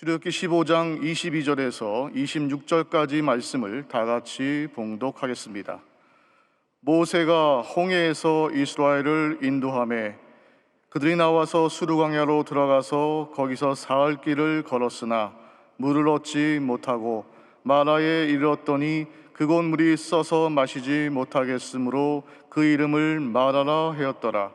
출애굽기 15장 22절에서 26절까지 말씀을 다 같이 봉독하겠습니다. 모세가 홍해에서 이스라엘을 인도하매 그들이 나와서 수르광야로 들어가서 거기서 사흘 길을 걸었으나 물을 얻지 못하고 마라에 이르렀더니 그곳 물이 써서 마시지 못하겠으므로 그 이름을 마라라 하였더라.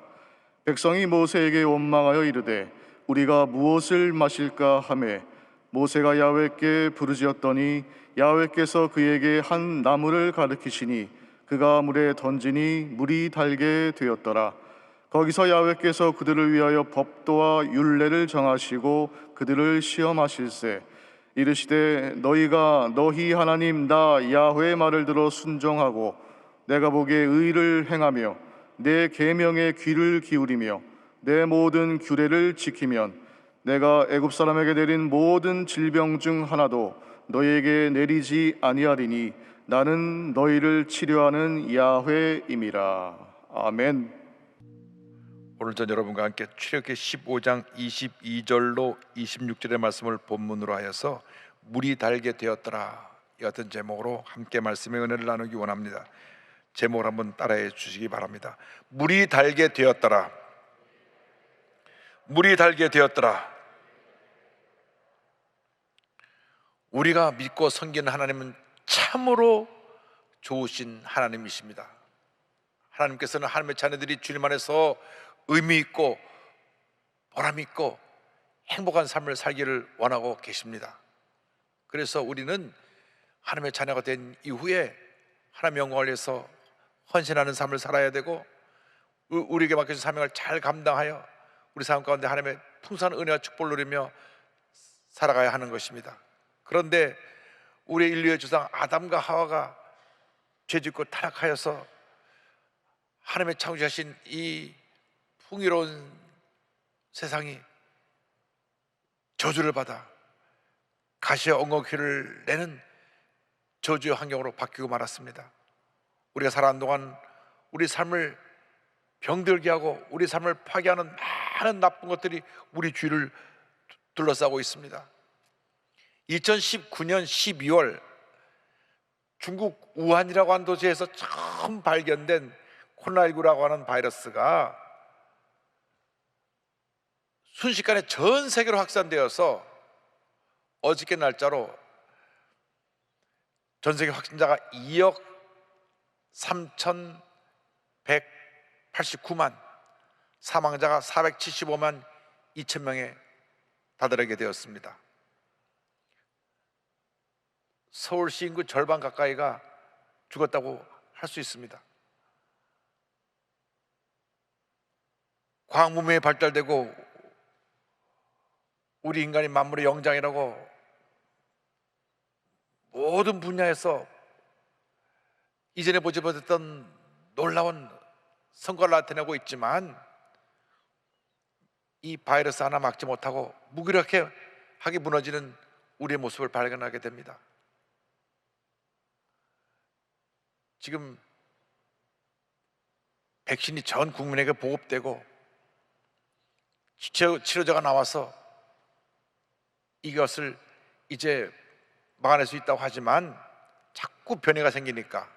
백성이 모세에게 원망하여 이르되 우리가 무엇을 마실까 하매 모세가 야훼께 부르짖었더니 야훼께서 그에게 한 나무를 가르치시니 그가 물에 던지니 물이 달게 되었더라. 거기서 야훼께서 그들을 위하여 법도와 율례를 정하시고 그들을 시험하실세 이르시되 너희가 너희 하나님 나 야훼의 말을 들어 순종하고 내가 보기에 의를 행하며 내 계명에 귀를 기울이며 내 모든 규례를 지키면 내가 애굽 사람에게 내린 모든 질병 중 하나도 너희에게 내리지 아니하리니 나는 너희를 치료하는 야훼임이라. 아멘. 오늘 전 여러분과 함께 출애굽기 15장 22절로 26절의 말씀을 본문으로 하여서 물이 달게 되었더라, 이 같은 제목으로 함께 말씀의 은혜를 나누기 원합니다. 제목을 한번 따라해 주시기 바랍니다. 물이 달게 되었더라. 물이 달게 되었더라. 우리가 믿고 섬기는 하나님은 참으로 좋으신 하나님이십니다. 하나님께서는 하나님의 자녀들이 주님 안에서 의미 있고 보람 있고 행복한 삶을 살기를 원하고 계십니다. 그래서 우리는 하나님의 자녀가 된 이후에 하나님의 영광을 위해서 헌신하는 삶을 살아야 되고, 우리에게 맡겨진 사명을 잘 감당하여 우리 삶 가운데 하나님의 풍성한 은혜와 축복을 누리며 살아가야 하는 것입니다. 그런데 우리 인류의 조상 아담과 하와가 죄짓고 타락하여서 하나님의 창조하신 이 풍요로운 세상이 저주를 받아 가시와 엉겅퀴를 내는 저주의 환경으로 바뀌고 말았습니다. 우리가 살아가는 동안 우리 삶을 병들게 하고 우리 삶을 파괴하는 많은 나쁜 것들이 우리 주위를 둘러싸고 있습니다. 2019년 12월 중국 우한이라고 하는 도시에서 처음 발견된 코로나19라고 하는 바이러스가 순식간에 전 세계로 확산되어서 어저께 날짜로 전 세계 확진자가 2억 3,189만, 사망자가 475만 2천 명에 다다르게 되었습니다. 서울시 인구 절반 가까이가 죽었다고 할 수 있습니다. 과학 문명이 발달되고 우리 인간이 만물의 영장이라고 모든 분야에서 이전에 보지 못했던 놀라운 성과를 나타내고 있지만 이 바이러스 하나 막지 못하고 무기력하게 무너지는 우리의 모습을 발견하게 됩니다. 지금 백신이 전 국민에게 보급되고 치료제가 나와서 이것을 이제 막아낼 수 있다고 하지만 자꾸 변이가 생기니까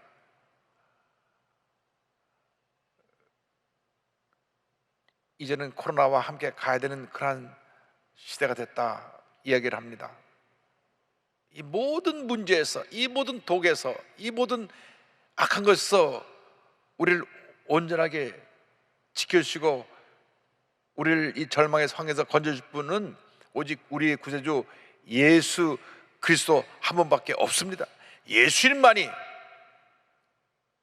이제는 코로나와 함께 가야 되는 그런 시대가 됐다 이야기를 합니다. 이 모든 문제에서, 이 모든 독에서, 이 모든 악한 것에서 우리를 온전하게 지켜주시고 우리를 이 절망의 상황에서 건져줄 분은 오직 우리의 구세주 예수 그리스도 한 분밖에 없습니다. 예수님만이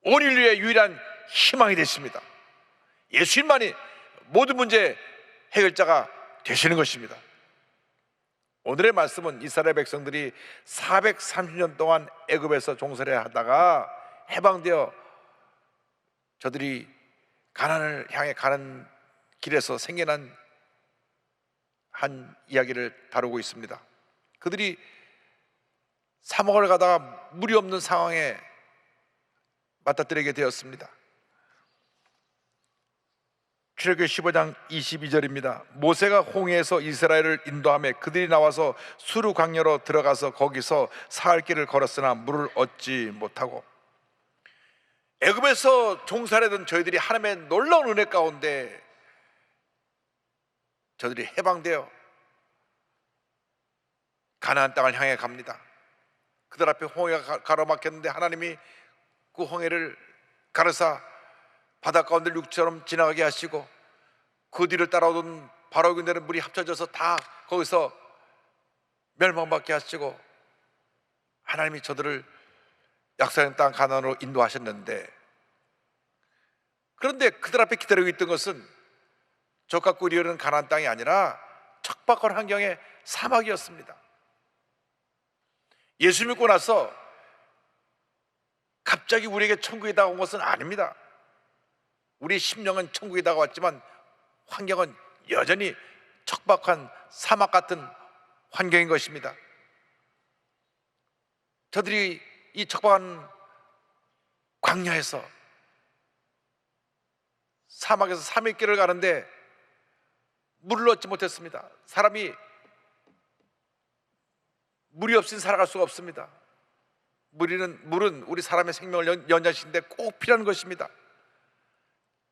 온 인류의 유일한 희망이 되십니다. 예수님만이 모든 문제 해결자가 되시는 것입니다. 오늘의 말씀은 이스라엘 백성들이 430년 동안 애굽에서 종살이 하다가 해방되어 저들이 가나안을 향해 가는 길에서 생겨난 한 이야기를 다루고 있습니다. 그들이 사막을 가다가 물이 없는 상황에 맞닥뜨리게 되었습니다. 출애굽기 15장 22절입니다. 모세가 홍해에서 이스라엘을 인도하며 그들이 나와서 수르 광야로 들어가서 거기서 사흘 길을 걸었으나 물을 얻지 못하고, 애굽에서 종살이던 저희들이 하나님의 놀라운 은혜 가운데 저들이 해방되어 가나안 땅을 향해 갑니다. 그들 앞에 홍해가 가로막혔는데 하나님이 그 홍해를 가르사 바다 가운데 육처럼 지나가게 하시고, 그 뒤를 따라오던 바로 군대는 물이 합쳐져서 다 거기서 멸망받게 하시고, 하나님이 저들을 약속의 땅 가나안으로 인도하셨는데, 그런데 그들 앞에 기다리고 있던 것은 적과 꿀이 흐르는 가나안 땅이 아니라 척박한 환경의 사막이었습니다. 예수 믿고 나서 갑자기 우리에게 천국이 다가온 것은 아닙니다. 우리 심령은 천국이 다가왔지만 환경은 여전히 척박한 사막 같은 환경인 것입니다. 저들이 이 척박한 광야에서, 사막에서 3일 길을 가는데 물을 얻지 못했습니다. 사람이 물이 없이는 살아갈 수가 없습니다. 물은 우리 사람의 생명을 연장시키는데 꼭 필요한 것입니다.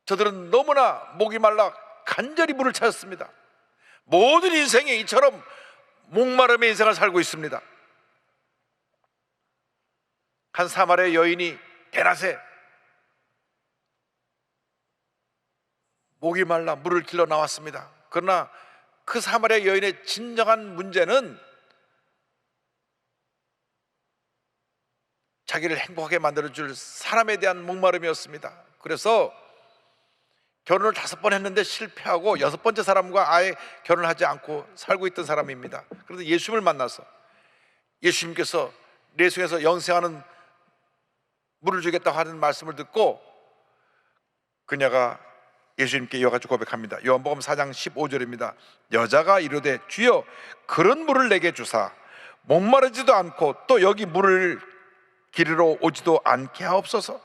저들은 너무나 목이 말라 간절히 물을 찾았습니다. 모든 인생이 이처럼 목마름의 인생을 살고 있습니다. 한 사마리아 여인이 대낮에 목이 말라 물을 길러 나왔습니다. 그러나 그 사마리아 여인의 진정한 문제는 자기를 행복하게 만들어줄 사람에 대한 목마름이었습니다. 그래서 결혼을 5번 했는데 실패하고 6번째 사람과 아예 결혼하지 않고 살고 있던 사람입니다. 그런데 예수님을 만나서 예수님께서 내 속에서 영생하는 물을 주겠다고 하는 말씀을 듣고 그녀가 예수님께 이와 같이 고백합니다. 요한복음 4장 15절입니다. 여자가 이르되 주여 그런 물을 내게 주사 목마르지도 않고 또 여기 물을 기르러 오지도 않게 하옵소서.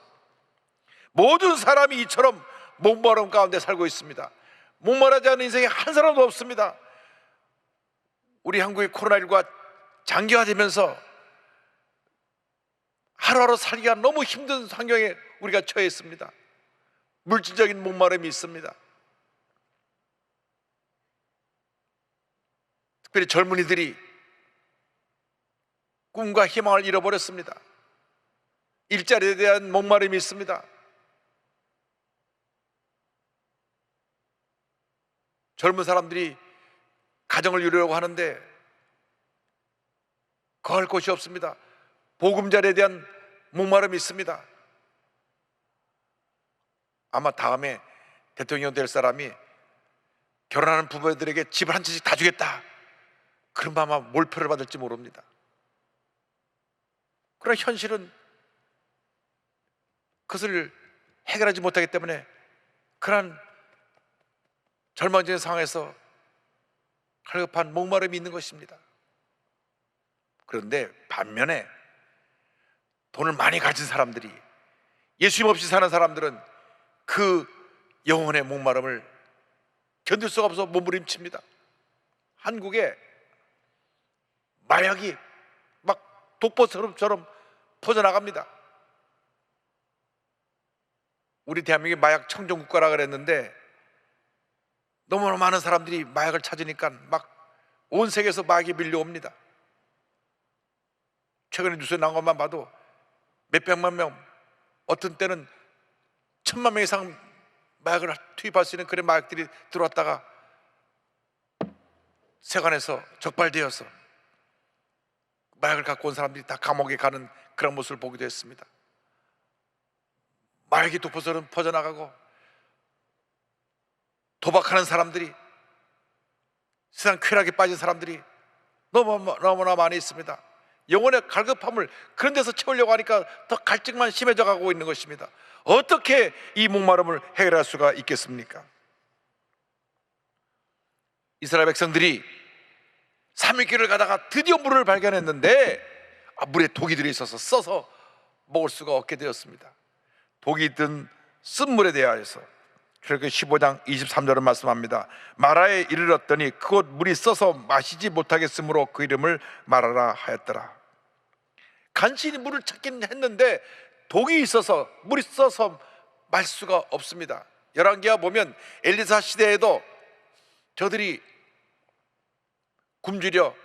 모든 사람이 이처럼 목마름 가운데 살고 있습니다. 목마르지 않은 인생에 한 사람도 없습니다. 우리 한국의 코로나19가 장기화되면서 하루하루 살기가 너무 힘든 환경에 우리가 처해 있습니다. 물질적인 목마름이 있습니다. 특별히 젊은이들이 꿈과 희망을 잃어버렸습니다. 일자리에 대한 목마름이 있습니다. 젊은 사람들이 가정을 이루려고 하는데 거할 곳이 없습니다. 보금자리에 대한 목마름이 있습니다. 아마 다음에 대통령 될 사람이 결혼하는 부부들에게 집을 한 채씩 다 주겠다, 그럼 아마 몰표를 받을지 모릅니다. 그러나 현실은 그것을 해결하지 못하기 때문에 그러한 절망적인 상황에서 갈급한 목마름이 있는 것입니다. 그런데 반면에 돈을 많이 가진 사람들이, 예수님 없이 사는 사람들은 그 영혼의 목마름을 견딜 수가 없어 몸부림칩니다. 한국에 마약이 막 독보처럼 퍼져나갑니다. 우리 대한민국이 마약 청정국가라 그랬는데 너무나 많은 사람들이 마약을 찾으니까 막 온 세계에서 마약이 밀려옵니다. 최근에 뉴스에 나온 것만 봐도 몇백만 명, 어떤 때는 1000만 명 이상 마약을 투입할 수 있는 그런 마약들이 들어왔다가 세관에서 적발되어서 마약을 갖고 온 사람들이 다 감옥에 가는 그런 모습을 보기도 했습니다. 마약이 독보처럼 퍼져나가고 도박하는 사람들이, 세상 쾌락에 빠진 사람들이 너무나 많이 있습니다. 영혼의 갈급함을 그런 데서 채우려고 하니까 더 갈증만 심해져 가고 있는 것입니다. 어떻게 이 목마름을 해결할 수가 있겠습니까? 이스라엘 백성들이 3일 길을 가다가 드디어 물을 발견했는데 물에 독이 들어있어서 써서 먹을 수가 없게 되었습니다. 독이 든 쓴물에 대하여서 출애굽기 15장 23절은 말씀합니다. 마라에 이르렀더니 그곳 물이 써서 마시지 못하겠으므로 그 이름을 마라라 하였더라. 간신히 물을 찾긴 했는데 독이 있어서 물이 써서 마실 수가 없습니다. 열왕기하 보면 엘리사 시대에도 저들이 굶주려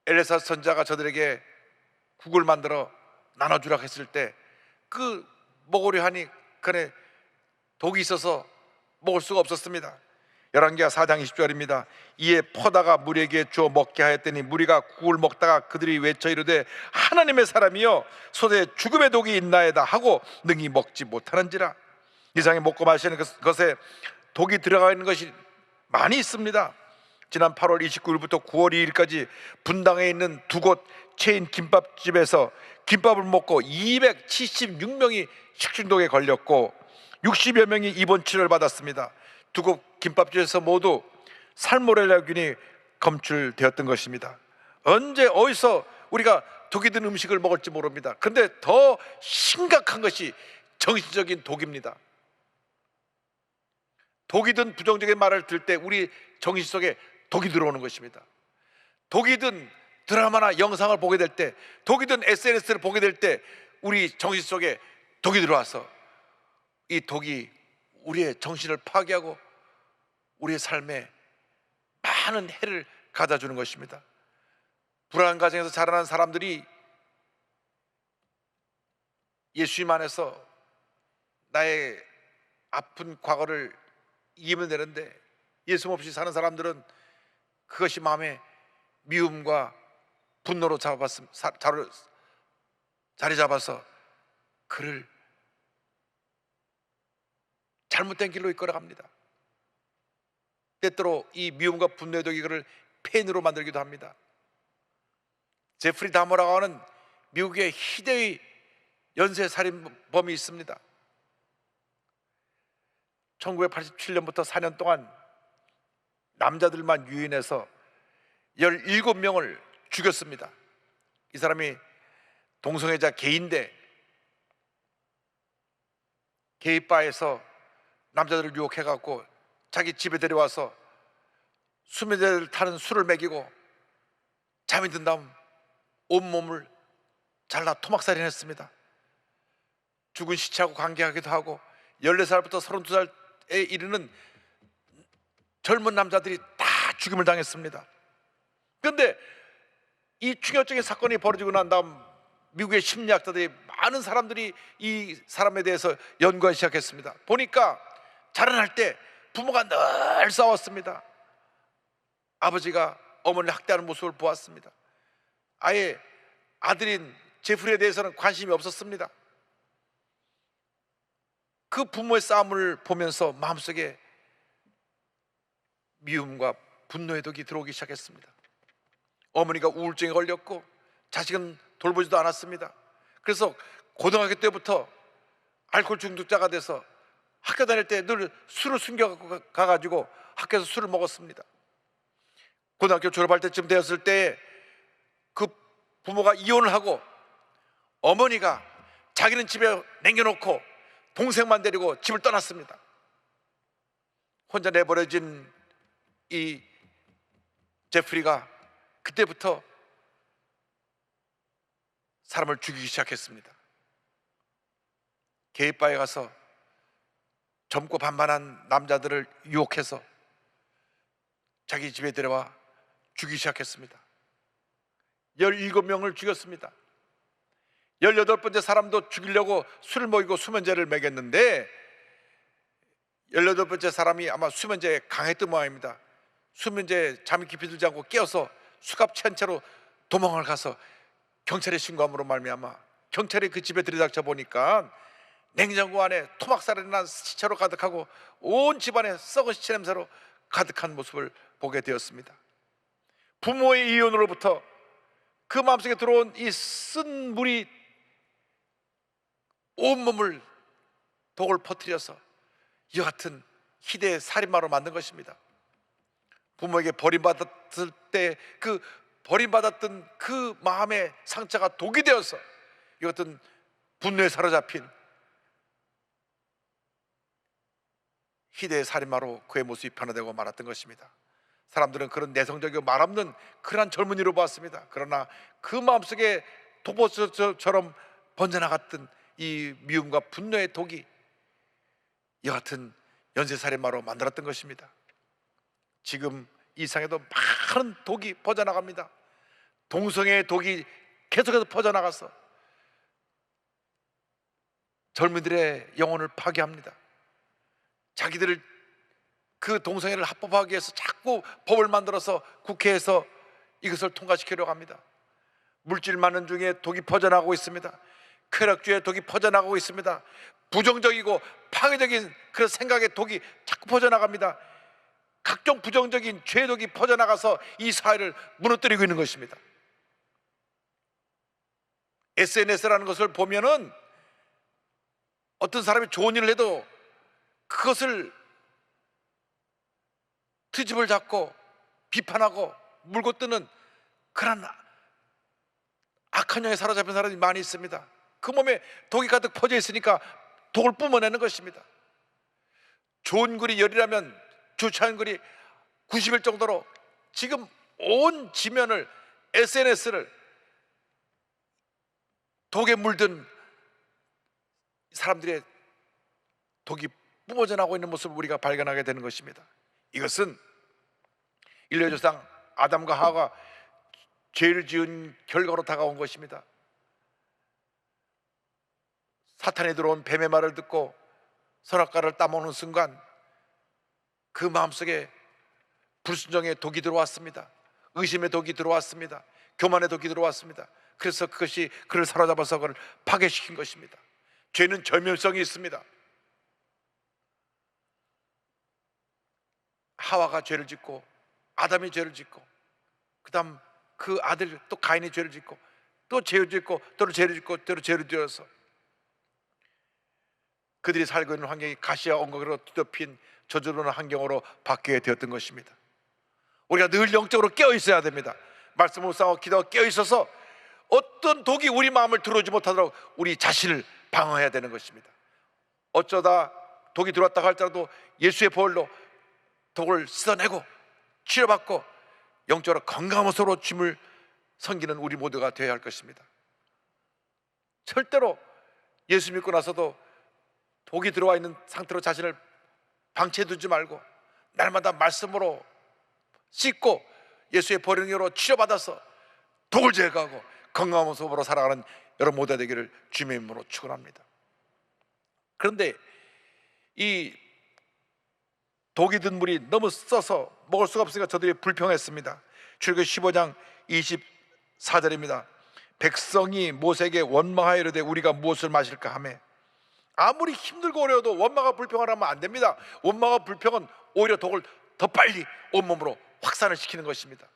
엘리사 선자가 저들에게 국을 만들어 나눠주라고 했을 때 그 먹으려 하니 그네 독이 있어서 먹을 수가 없었습니다. 열왕기하 4장 20절입니다. 이에 퍼다가 무리에게 주어 먹게 하였더니 무리가 국을 먹다가 그들이 외쳐 이르되 하나님의 사람이여 소대에 죽음의 독이 있나이다 하고 능히 먹지 못하는지라. 이상에 먹고 마시는 것에 독이 들어가 있는 것이 많이 있습니다. 지난 8월 29일부터 9월 2일까지 분당에 있는 두 곳 체인 김밥집에서 김밥을 먹고 276명이 식중독에 걸렸고 60여 명이 입원 치료를 받았습니다. 두 곳 김밥집에서 모두 살모넬라균이 검출되었던 것입니다. 언제 어디서 우리가 독이 든 음식을 먹을지 모릅니다. 그런데 더 심각한 것이 정신적인 독입니다. 독이 든 부정적인 말을 들을 때 우리 정신 속에 독이 들어오는 것입니다. 독이 든 드라마나 영상을 보게 될 때, 독이 든 SNS를 보게 될 때 우리 정신 속에 독이 들어와서 이 독이 우리의 정신을 파괴하고 우리의 삶에 많은 해를 가져다 주는 것입니다. 불안한 가정에서 자라난 사람들이 예수님 안에서 나의 아픈 과거를 이기면 되는데 예수 없이 사는 사람들은 그것이 마음에 미움과 분노로 자리 잡아서 그를 잘못된 길로 이끌어갑니다. 때때로 이 미움과 분노의 독이 그를 폐인으로 만들기도 합니다. 제프리 다머라고 하는 미국의 희대의 연쇄살인범이 있습니다. 1987년부터 4년 동안 남자들만 유인해서 17명을 죽였습니다. 이 사람이 동성애자 게이인데 게이바에서 남자들을 유혹해갖고 자기 집에 데려와서 수면제를 타는 술을 먹이고 잠이 든 다음 온몸을 잘라 토막살인했습니다. 죽은 시체하고 관계하기도 하고 14살부터 32살에 이르는 젊은 남자들이 다 죽임을 당했습니다. 그런데 이 충격적인 사건이 벌어지고 난 다음 미국의 심리학자들이 많은 사람들이 이 사람에 대해서 연구하기 시작했습니다. 보니까 자라날 때 부모가 늘 싸웠습니다. 아버지가 어머니를 학대하는 모습을 보았습니다. 아예 아들인 제프리에 대해서는 관심이 없었습니다. 그 부모의 싸움을 보면서 마음속에 미움과 분노의 독이 들어오기 시작했습니다. 어머니가 우울증에 걸렸고 자식은 돌보지도 않았습니다. 그래서 고등학교 때부터 알코올 중독자가 돼서 학교 다닐 때 늘 술을 숨겨가지고 학교에서 술을 먹었습니다. 고등학교 졸업할 때쯤 되었을 때 그 부모가 이혼을 하고 어머니가 자기는 집에 남겨놓고 동생만 데리고 집을 떠났습니다. 혼자 내버려진 이 제프리가 그때부터 사람을 죽이기 시작했습니다. 게이바에 가서 젊고 반반한 남자들을 유혹해서 자기 집에 데려와 죽이기 시작했습니다. 17명을 죽였습니다. 18번째 사람도 죽이려고 술을 먹이고 수면제를 먹였는데 18번째 사람이 아마 수면제에 강했던 모양입니다. 수면제에 잠이 깊이 들지 않고 깨어서 수갑 채한 채로 도망을 가서 경찰에 신고함으로 말미암아 경찰이 그 집에 들이닥쳐 보니까 냉장고 안에 토막살이 난 시체로 가득하고 온 집안에 썩은 시체 냄새로 가득한 모습을 보게 되었습니다. 부모의 이혼으로부터 그 마음속에 들어온 이 쓴 물이 온몸을 독을 퍼뜨려서 이와 같은 희대의 살인마로 만든 것입니다. 부모에게 버림받았을 때 그 버림받았던 그 마음의 상처가 독이 되어서 이 같은 분노에 사로잡힌 희대의 살인마로 그의 모습이 변화되고 말았던 것입니다. 사람들은 그런 내성적이고 말없는 그러한 젊은이로 보았습니다. 그러나 그 마음속에 독버섯처럼 번져나갔던 이 미움과 분노의 독이 여하튼 연쇄살인마로 만들었던 것입니다. 지금 이 세상에도 많은 독이 퍼져나갑니다. 동성애의 독이 계속해서 퍼져나가서 젊은이들의 영혼을 파괴합니다. 자기들을 그 동성애를 합법화하기 위해서 자꾸 법을 만들어서 국회에서 이것을 통과시키려고 합니다. 물질 많은 중에 독이 퍼져나가고 있습니다. 쾌락주의 독이 퍼져나가고 있습니다. 부정적이고 파괴적인 그런 생각의 독이 자꾸 퍼져나갑니다. 각종 부정적인 죄의 독이 퍼져나가서 이 사회를 무너뜨리고 있는 것입니다. SNS라는 것을 보면은 어떤 사람이 좋은 일을 해도 그것을 트집을 잡고 비판하고 물고 뜨는 그런 악한 영에 사로잡힌 사람이 많이 있습니다. 그 몸에 독이 가득 퍼져 있으니까 독을 뿜어내는 것입니다. 좋은 글이 열이라면 좋지 않은 글이 90일 정도로 지금 온 지면을 SNS를 독에 물든 사람들의 독이 뿜어져 나오고 있는 모습을 우리가 발견하게 되는 것입니다. 이것은 인류의 조상 아담과 하와가 죄를 지은 결과로 다가온 것입니다. 사탄이 들어온 뱀의 말을 듣고 선악과를 따먹는 순간 그 마음속에 불순종의 독이 들어왔습니다. 의심의 독이 들어왔습니다. 교만의 독이 들어왔습니다. 그래서 그것이 그를 사로잡아서 그를 파괴시킨 것입니다. 죄는 절멸성이 있습니다. 하와가 죄를 짓고 아담이 죄를 짓고 그 다음 그 아들 또 가인이 죄를 짓고 또 죄를 짓고 또 죄를 짓고 또 죄를 지어서 그들이 살고 있는 환경이 가시와 엉겅으로 뒤덮인 저주로는 환경으로 바뀌게 되었던 것입니다. 우리가 늘 영적으로 깨어 있어야 됩니다. 말씀 묵상하고 기도하고 깨어 있어서 어떤 독이 우리 마음을 들어오지 못하도록 우리 자신을 방어해야 되는 것입니다. 어쩌다 독이 들어왔다고 할지라도 예수의 보혈로 독을 씻어내고 치료받고 영적으로 건강한 모습으로 주님을 섬기는 우리 모두가 되어야 할 것입니다. 절대로 예수 믿고 나서도 독이 들어와 있는 상태로 자신을 방치해 두지 말고 날마다 말씀으로 씻고 예수의 보혈로 치료받아서 독을 제거하고 건강한 모습으로 살아가는 여러분 모두가 되기를 주님의 이름으로 축원합니다. 그런데 이 독이 든 물이 너무 써서 먹을 수가 없으니까 저들이 불평했습니다. 출애굽기 15장 24절입니다. 백성이 모세에게 원망하여 이르되 우리가 무엇을 마실까 하매 아무리 힘들고 어려워도 원망과 불평을 하면 안 됩니다. 원망과 불평은 오히려 독을 더 빨리 온몸으로 확산을 시키는 것입니다.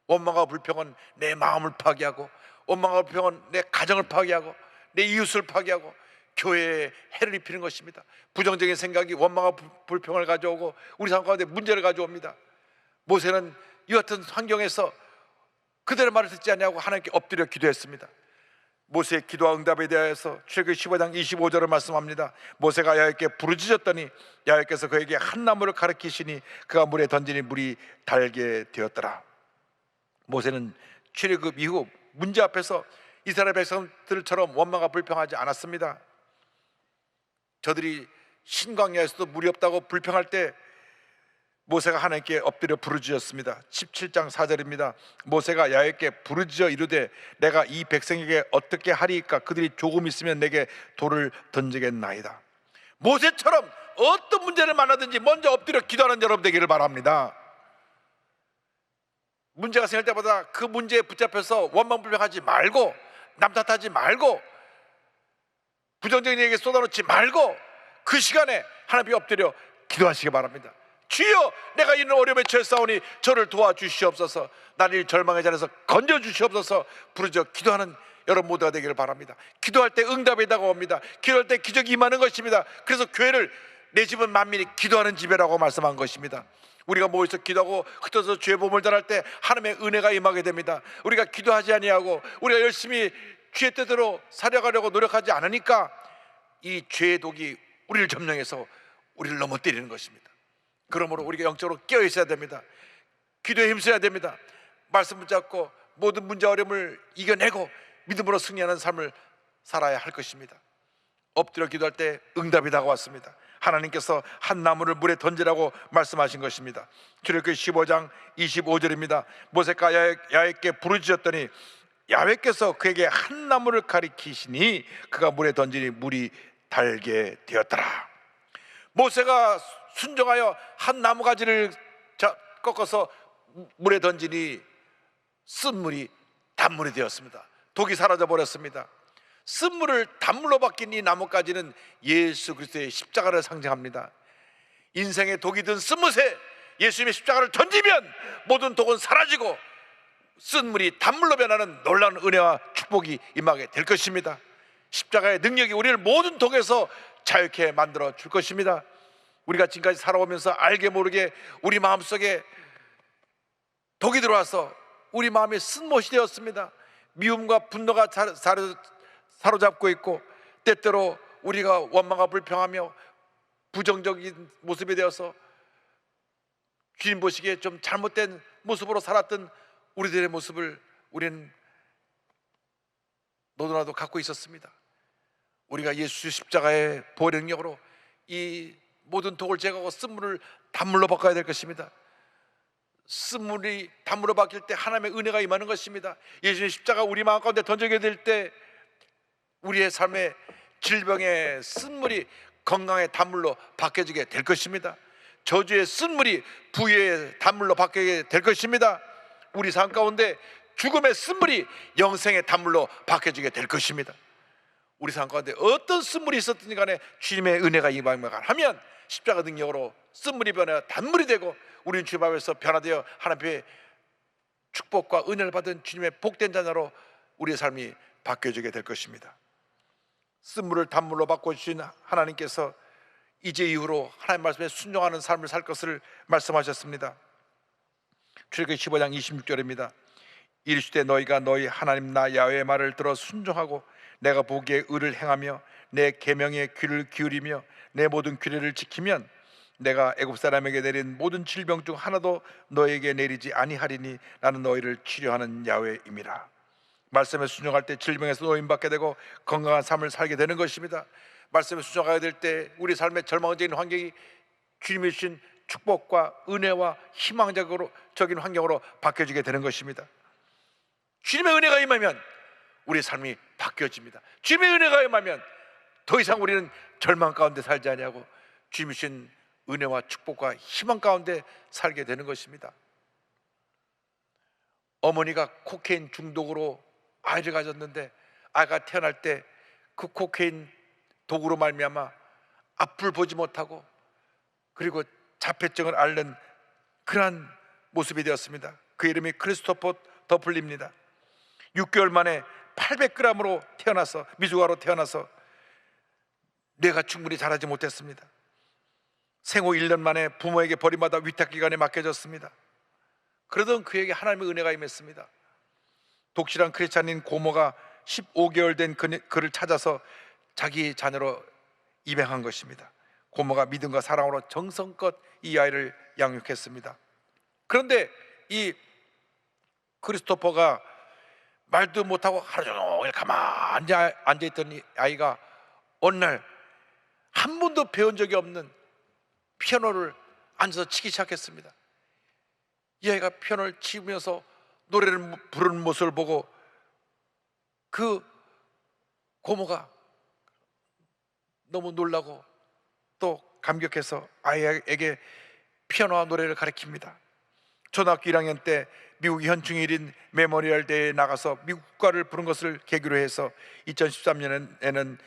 원망과 불평은 내 마음을 파괴하고 원망과 불평은 내 가정을 파괴하고 내 이웃을 파괴하고 교회에 해를 입히는 것입니다. 부정적인 생각이 원망과 불평을 가져오고 우리 삶 가운데 문제를 가져옵니다. 모세는 이 같은 환경에서 그들의 말을 듣지 않냐고 하나님께 엎드려 기도했습니다. 모세의 기도와 응답에 대하여서 출애굽기 15장 25절을 말씀합니다. 모세가 야훼께 부르짖었더니 야훼께서 그에게 한 나무를 가리키시니 그가 물에 던지니 물이 달게 되었더라. 모세는 출애굽 이후 문제 앞에서 이스라엘 백성들처럼 원망과 불평하지 않았습니다. 저들이 신광야에서도 물이 없다고 불평할 때 모세가 하나님께 엎드려 부르짖었습니다. 17장 4절입니다. 모세가 야훼께 부르짖어 이르되 내가 이 백성에게 어떻게 하리이까 그들이 조금 있으면 내게 돌을 던지겠나이다. 모세처럼 어떤 문제를 만나든지 먼저 엎드려 기도하는 여러분 되기를 바랍니다. 문제가 생길 때마다 그 문제에 붙잡혀서 원망불평하지 말고 남 탓하지 말고 부정적인 얘기에 쏟아놓지 말고 그 시간에 하나님 앞에 엎드려 기도하시기 바랍니다. 주여 내가 이런 어려움에 처했사오니 저를 도와주시옵소서. 나를 이 절망의 자리에서 건져주시옵소서. 부르짖어 기도하는 여러분 모두가 되기를 바랍니다. 기도할 때 응답이 다가옵니다. 기도할 때 기적이 임하는 것입니다. 그래서 교회를 내 집은 만민이 기도하는 집이라고 말씀한 것입니다. 우리가 모여서 기도하고 흩어서 죄의 보험을 전할 때 하나님의 은혜가 임하게 됩니다. 우리가 기도하지 아니하고 우리가 열심히 주의 뜻대로 살아가려고 노력하지 않으니까 이 죄의 독이 우리를 점령해서 우리를 넘어뜨리는 것입니다. 그러므로 우리가 영적으로 깨어 있어야 됩니다. 기도에 힘써야 됩니다. 말씀 붙잡고 모든 문제 어려움을 이겨내고 믿음으로 승리하는 삶을 살아야 할 것입니다. 엎드려 기도할 때 응답이 다가왔습니다. 하나님께서 한 나무를 물에 던지라고 말씀하신 것입니다. 출애굽기 15장 25절입니다. 모세가 야훼께 부르짖었더니 야훼께서 그에게 한 나무를 가리키시니 그가 물에 던지니 물이 달게 되었더라. 모세가 순종하여 한 나무 가지를 꺾어서 물에 던지니 쓴물이 단물이 되었습니다. 독이 사라져 버렸습니다. 쓴물을 단물로 바뀐 이 나뭇가지는 예수 그리스도의 십자가를 상징합니다. 인생의 독이 든 쓴물에 예수님의 십자가를 던지면 모든 독은 사라지고 쓴물이 단물로 변하는 놀라운 은혜와 축복이 임하게 될 것입니다. 십자가의 능력이 우리를 모든 독에서 자유케 만들어 줄 것입니다. 우리가 지금까지 살아오면서 알게 모르게 우리 마음속에 독이 들어와서 우리 마음이 쓴못이 되었습니다. 미움과 분노가 사로잡고 있고, 때때로 우리가 원망과 불평하며 부정적인 모습이 되어서 주님 보시기에 좀 잘못된 모습으로 살았던 우리들의 모습을 우리는 너도나도 갖고 있었습니다. 우리가 예수 십자가의 보혈의 능력으로 이 모든 독을 제거하고 쓴물을 단물로 바꿔야 될 것입니다. 쓴물이 단물로 바뀔 때 하나님의 은혜가 임하는 것입니다. 예수님 십자가 우리 마음 가운데 던지게 될 때 우리의 삶의 질병의 쓴물이 건강의 단물로 바뀌어지게 될 것입니다. 저주의 쓴물이 부유의 단물로 바뀌게 될 것입니다. 우리 삶 가운데 죽음의 쓴물이 영생의 단물로 바뀌어지게 될 것입니다. 우리 삶 가운데 어떤 쓴물이 있었든지 간에 주님의 은혜가 임하면 십자가 능력으로 쓴물이 변해 단물이 되고 우리는 주님 앞에서 변화되어 하나님의 축복과 은혜를 받은 주님의 복된 자녀로 우리의 삶이 바뀌어지게 될 것입니다. 쓴물을 단물로 바꿔주신 하나님께서 이제 이후로 하나님 말씀에 순종하는 삶을 살 것을 말씀하셨습니다. 출애굽기 15장 26절입니다. 이르시되 너희가 너희 하나님 나 야훼의 말을 들어 순종하고 내가 보기에 의를 행하며 내 계명에 귀를 기울이며 내 모든 규례를 지키면 내가 애굽 사람에게 내린 모든 질병 중 하나도 너에게 내리지 아니하리니 나는 너희를 치료하는 야훼임이라. 말씀에 순종할 때 질병에서 노임받게 되고 건강한 삶을 살게 되는 것입니다. 말씀에 순종하게 될 때 우리 삶의 절망적인 환경이 주님이 주신 축복과 은혜와 희망적인 환경으로 바뀌어지게 되는 것입니다. 주님의 은혜가 임하면 우리의 삶이 바뀌어집니다. 주님의 은혜가 임하면 더 이상 우리는 절망 가운데 살지 아니하고 주님이 주신 은혜와 축복과 희망 가운데 살게 되는 것입니다. 어머니가 코케인 중독으로 아이를 가졌는데 아이가 태어날 때 그 코케인 독으로 말미암아 앞을 보지 못하고 그리고 자폐증을 앓는 그러한 모습이 되었습니다. 그 이름이 크리스토퍼 더플리입니다. 6개월 만에 800g으로 태어나서 미숙아로 태어나서 뇌가 충분히 자라지 못했습니다. 생후 1년 만에 부모에게 버림받아 위탁기관에 맡겨졌습니다. 그러던 그에게 하나님의 은혜가 임했습니다. 독실한 크리스찬인 고모가 15개월 된 그를 찾아서 자기 자녀로 입양한 것입니다. 고모가 믿음과 사랑으로 정성껏 이 아이를 양육했습니다. 그런데 이 크리스토퍼가 말도 못하고 하루 종일 가만히 앉아있던 이 아이가 어느 날 한 번도 배운 적이 없는 피아노를 앉아서 치기 시작했습니다. 이 아이가 피아노를 치면서 노래를 부르는 모습을 보고 그 고모가 너무 놀라고 또 감격해서 아이에게 피아노와 노래를 가르칩니다. 초등학교 1학년 때 미국 현충일인 메모리얼 대회에 나가서 미국 국가를 부른 것을 계기로 해서 2013년에는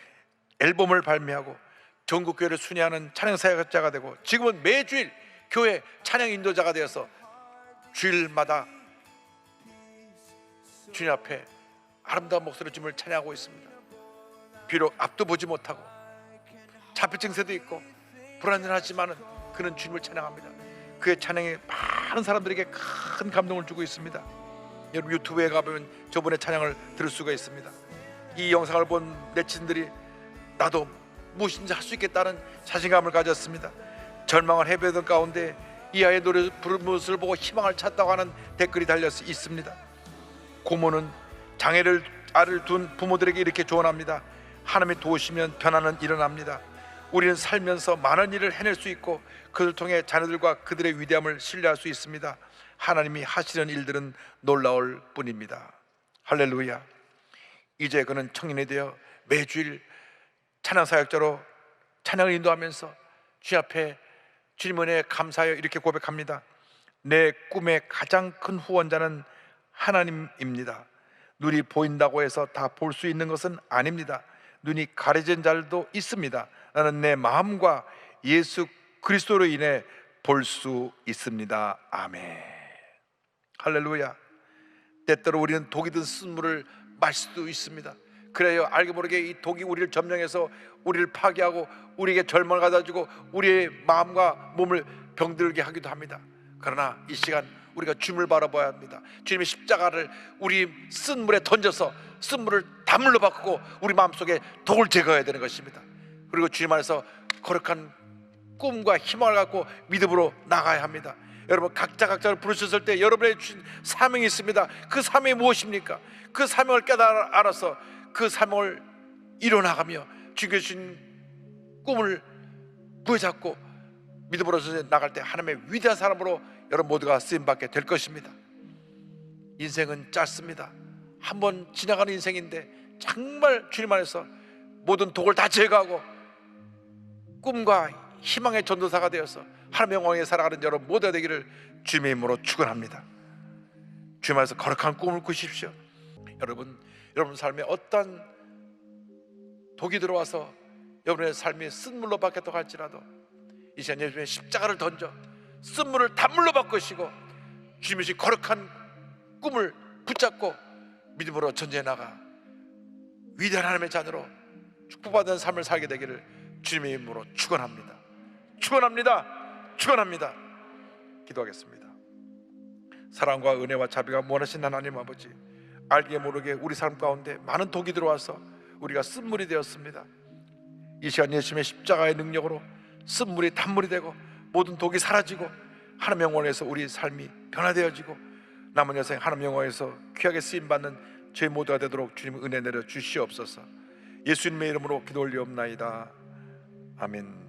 앨범을 발매하고 전국 교회를 순회하는 찬양 사역자가 되고 지금은 매주일 교회 찬양 인도자가 되어서 주일마다 주님 앞에 아름다운 목소리로 주님을 찬양하고 있습니다. 비록 앞도 보지 못하고 자폐증세도 있고 불안전하지만은 그는 주님을 찬양합니다. 그의 찬양이 많은 사람들에게 큰 감동을 주고 있습니다. 여러분 유튜브에 가보면 저분의 찬양을 들을 수가 있습니다. 이 영상을 본 네티즌들이 나도 무엇인지 할 수 있겠다는 자신감을 가졌습니다. 절망을 해배던 가운데 이 아이의 노래 부르는 모습을 보고 희망을 찾다고 하는 댓글이 달려 있습니다. 고모는 장애를 아를 둔 부모들에게 이렇게 조언합니다. 하나님이 도우시면 변화는 일어납니다. 우리는 살면서 많은 일을 해낼 수 있고 그를 통해 자녀들과 그들의 위대함을 신뢰할 수 있습니다. 하나님이 하시는 일들은 놀라울 뿐입니다. 할렐루야. 이제 그는 청년이 되어 매주일 찬양사역자로 찬양을 인도하면서 주님 앞에 주님 은혜에 감사하여 이렇게 고백합니다. 내 꿈의 가장 큰 후원자는 하나님입니다. 눈이 보인다고 해서 다 볼 수 있는 것은 아닙니다. 눈이 가려진 자들도 있습니다. 나는 내 마음과 예수 그리스도로 인해 볼 수 있습니다. 아멘. 할렐루야. 때때로 우리는 독이 든 쓴물을 마실 수도 있습니다. 그래요, 알게 모르게 이 독이 우리를 점령해서 우리를 파괴하고 우리에게 절망을 가져주고 우리의 마음과 몸을 병들게 하기도 합니다. 그러나 이 시간 우리가 주님을 바라봐야 합니다. 주님의 십자가를 우리 쓴물에 던져서 쓴물을 단물로 바꾸고 우리 마음속에 독을 제거해야 되는 것입니다. 그리고 주님 안에서 거룩한 꿈과 희망을 갖고 믿음으로 나가야 합니다. 여러분 각자를 부르셨을 때 여러분의 주신 사명이 있습니다. 그 사명이 무엇입니까? 그 사명을 알아서 그 사명을 이뤄나가며 주께 주신 꿈을 부여잡고 믿음으로 나갈 때 하나님의 위대한 사람으로 여러분 모두가 쓰임받게 될 것입니다. 인생은 짧습니다. 한번 지나가는 인생인데 정말 주님 안에서 모든 독을 다 제거하고 꿈과 희망의 전도사가 되어서 하나님의 영광에 살아가는 여러분 모두가 되기를 주님의 이름으로 축원합니다. 주님 안에서 거룩한 꿈을 꾸십시오. 여러분 삶에 어떤 독이 들어와서 여러분의 삶이 쓴물로 바뀌었다고 할지라도 이 시간 예수님의 십자가를 던져 쓴물을 단물로 바꾸시고 주님의 신 거룩한 꿈을 붙잡고 믿음으로 전쟁에 나가 위대한 하나님의 자녀로 축복받은 삶을 살게 되기를 주님의 이름으로 축원합니다. 축원합니다. 기도하겠습니다. 사랑과 은혜와 자비가 무한하신 하나님 아버지, 알게 모르게 우리 삶 가운데 많은 독이 들어와서 우리가 쓴물이 되었습니다. 이 시간 예수님의 십자가의 능력으로 쓴물이 단물이 되고 모든 독이 사라지고 하나님의 영광에서 우리 삶이 변화되어지고 남은 여생 하나님의 영광에서 귀하게 쓰임받는 저희 모두가 되도록 주님 은혜 내려 주시옵소서. 예수님의 이름으로 기도 올리옵나이다. 아멘.